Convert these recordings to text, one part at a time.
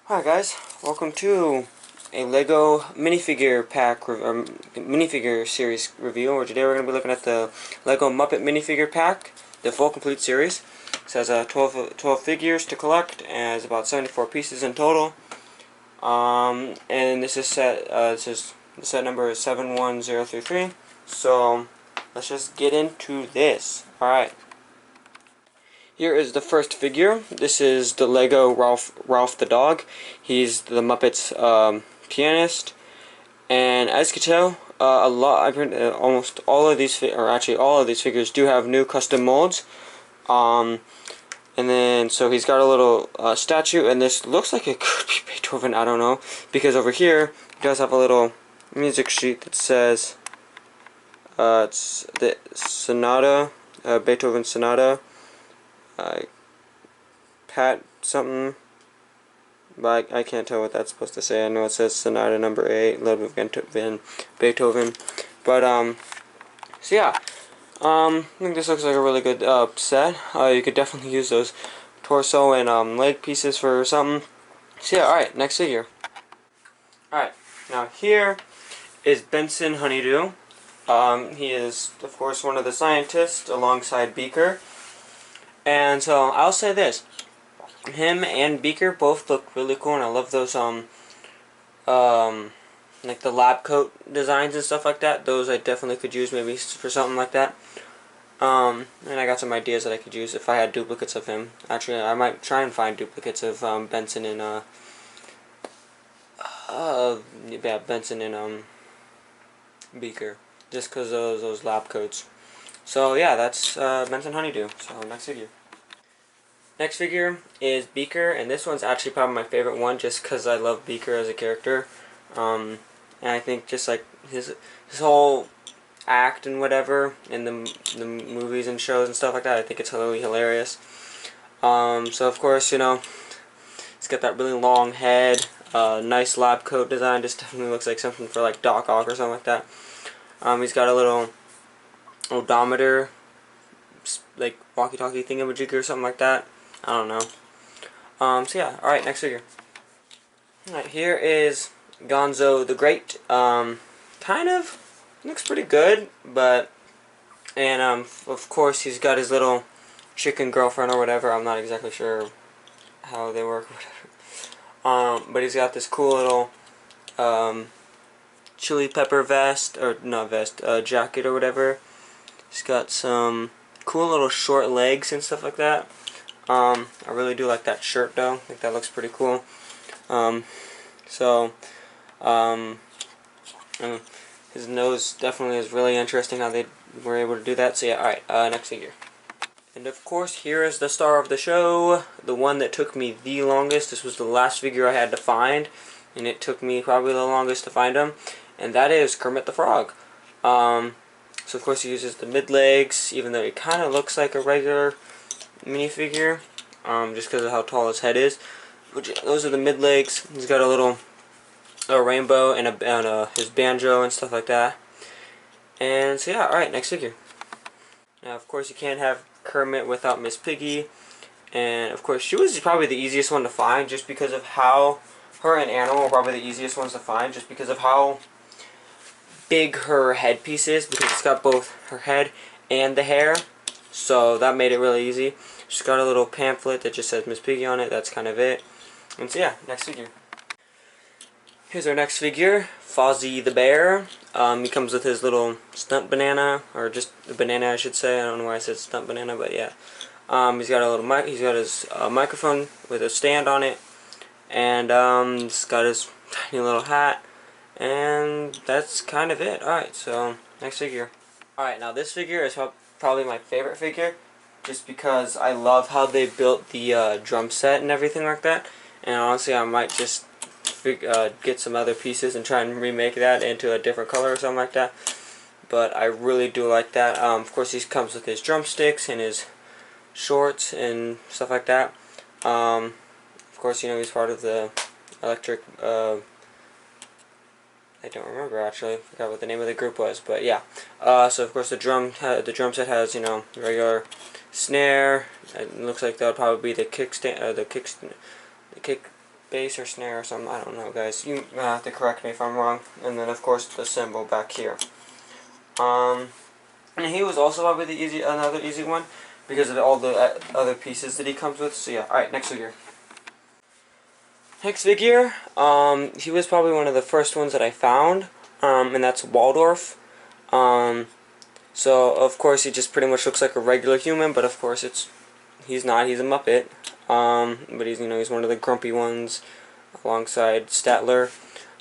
Hi guys, welcome to a LEGO minifigure pack minifigure series review. Where today we're going to be looking at the LEGO Muppet minifigure pack, the full complete series. It has 12 figures to collect, and has about 74 pieces in total. And this is the set number is 71033. So let's just get into this. All right. Here is the first figure. This is the Lego Ralph the dog. He's the Muppets pianist, and as you can tell, almost all of these, or actually all of these figures do have new custom molds. And then so he's got a little statue, and this looks like it could be Beethoven. I don't know, because over here he does have a little music sheet that says it's the Sonata, Beethoven Sonata. Pat something, but I can't tell what that's supposed to say. I know it says Sonata number 8, Ludwig van Beethoven. But so yeah, I think this looks like a really good set. You could definitely use those torso and leg pieces for something. So yeah, all right, next figure. All right, now here is Benson Honeydew. He is, of course, one of the scientists alongside Beaker. And so I'll say this: him and Beaker both look really cool, and I love those like the lab coat designs and stuff like that. Those I definitely could use maybe for something like that. And I got some ideas that I could use if I had duplicates of him. Actually, I might try and find duplicates of Benson and Benson and Beaker, just because of those lab coats. So yeah, that's Benson Honeydew. So next figure. Next figure is Beaker, and this one's actually probably my favorite one, just because I love Beaker as a character. And I think just like his whole act and whatever in the movies and shows and stuff like that, I think it's really hilarious. So of course, you know, he's got that really long head, nice lab coat design. Just definitely looks like something for like Doc Ock or something like that. He's got a little odometer, like walkie-talkie thingamajigger or something like that. I don't know. So yeah, alright, next figure. Alright, here is Gonzo the Great. Kind of looks pretty good, but, and of course he's got his little chicken girlfriend or whatever. I'm not exactly sure how they work or whatever. But he's got this cool little chili pepper vest, or not vest, jacket or whatever. He's got some cool little short legs and stuff like that. I really do like that shirt though. I think that looks pretty cool. His nose definitely is really interesting how they were able to do that. So yeah, alright, next figure. And of course, here is the star of the show, the one that took me the longest. This was the last figure I had to find, and it took me probably the longest to find him, and that is Kermit the Frog. So of course he uses the mid legs, even though he kind of looks like a regular minifigure, just because of how tall his head is. Those are the mid legs. He's got a little rainbow and his banjo and stuff like that. And so yeah, alright, next figure. Now of course you can't have Kermit without Miss Piggy, and of course she was probably the easiest one to find, just because of how her and Animal were probably the easiest ones to find, just because of how big her headpiece is, because it's got both her head and the hair. So that made it really easy. She's got a little pamphlet that just says Miss Piggy on it. That's kind of it. And so yeah, next figure. Here's our next figure, Fozzie the Bear. He comes with his little stunt banana, or just a banana I should say. I don't know why I said stunt banana, but yeah. He's got a little mic. He's got his microphone with a stand on it, and he's got his tiny little hat, and that's kind of it. Alright, so next figure. Alright, now this figure is probably my favorite figure, just because I love how they built the drum set and everything like that. And honestly, I might just get some other pieces and try and remake that into a different color or something like that. But I really do like that. Of course, he comes with his drumsticks and his shorts and stuff like that. Of course, you know, he's part of the electric. I don't remember actually. I forgot what the name of the group was, but yeah. So of course the drum set has, you know, regular snare. It looks like that would probably be the kick bass or snare or something. I don't know, guys. You have to correct me if I'm wrong. And then, of course, the cymbal back here. And he was also probably another easy one because of all the other pieces that he comes with. So yeah, all right, next figure. Next figure, he was probably one of the first ones that I found, and that's Waldorf. So of course he just pretty much looks like a regular human, but of course he's not. He's a Muppet. But he's one of the grumpy ones, alongside Statler.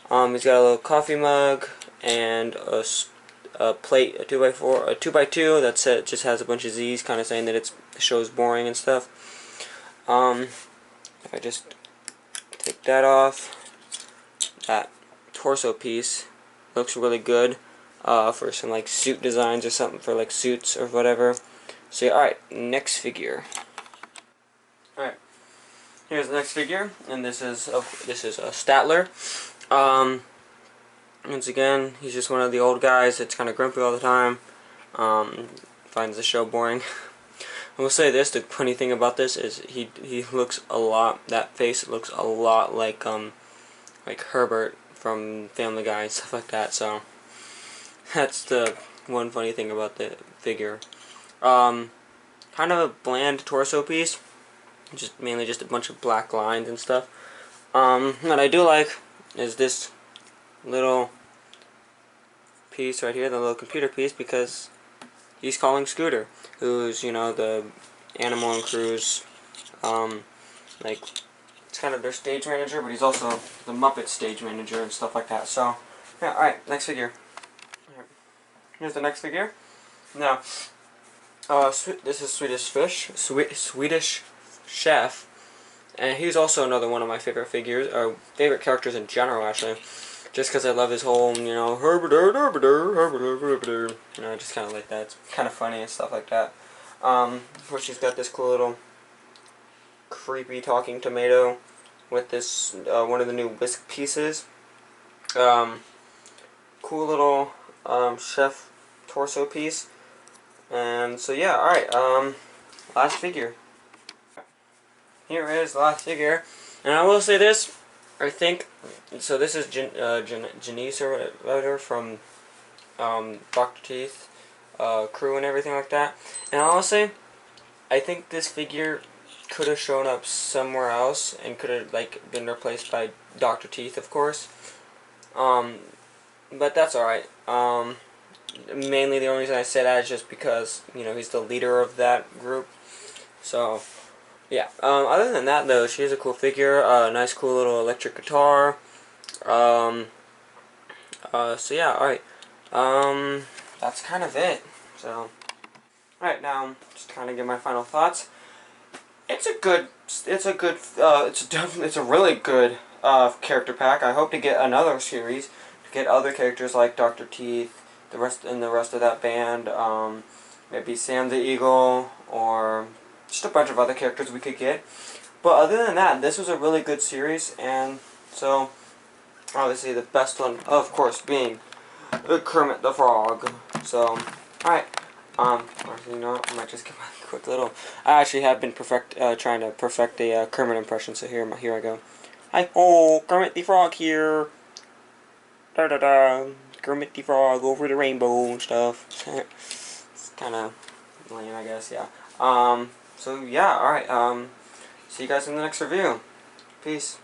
He's got a little coffee mug and a plate, a 2x4, a 2x2. That's it. Just has a bunch of Z's, kind of saying that the show's boring and stuff. If I just take that off, that torso piece looks really good for some like suit designs or something, for like suits or whatever. So yeah, alright, next figure. Alright, here's the next figure, and this is a Statler. Once again, he's just one of the old guys that's kind of grumpy all the time. Finds the show boring. I will say this: the funny thing about this is he looks a lot. That face looks a lot like Herbert from Family Guy and stuff like that. So that's the one funny thing about the figure. Kind of a bland torso piece, mainly just a bunch of black lines and stuff. What I do like is this little piece right here, the little computer piece, because he's calling Scooter, who's, the Animal and Crew's, like, it's kind of their stage manager, but he's also the Muppet stage manager and stuff like that. So, yeah, alright, next figure. Right. Here's the next figure. Now, this is Swedish Chef, and he's also another one of my favorite figures, or favorite characters in general, actually. Just because I love his whole, Herbert, I just kind of like that. It's kind of funny and stuff like that. Of course, she's got this cool little creepy talking tomato with this, one of the new whisk pieces. Cool little, chef torso piece. And so, yeah, alright, last figure. Here is the last figure. And I will say this. I think, so this is Janice or whatever from Dr. Teeth, Crew and everything like that. And honestly, I think this figure could have shown up somewhere else and could have been replaced by Dr. Teeth, of course. But that's alright. Mainly the only reason I say that is just because, he's the leader of that group. So, yeah. Other than that, though, she has a cool figure. Nice, cool little electric guitar. So yeah. All right. That's kind of it. So, all right. Now, just kind of give my final thoughts. It's a really good character pack. I hope to get another series to get other characters like Dr. Teeth, the rest of that band. Maybe Sam the Eagle, or just a bunch of other characters we could get. But other than that, this was a really good series, and so obviously the best one, of course, being Kermit the Frog. So, alright. Or, I might just give my quick little. I actually have been trying to perfect a Kermit impression. So here I go. Hi ho, Kermit the Frog here. Da da da. Kermit the Frog over the rainbow and stuff. It's kind of lame, I guess. Yeah. So yeah, alright, see you guys in the next review. Peace.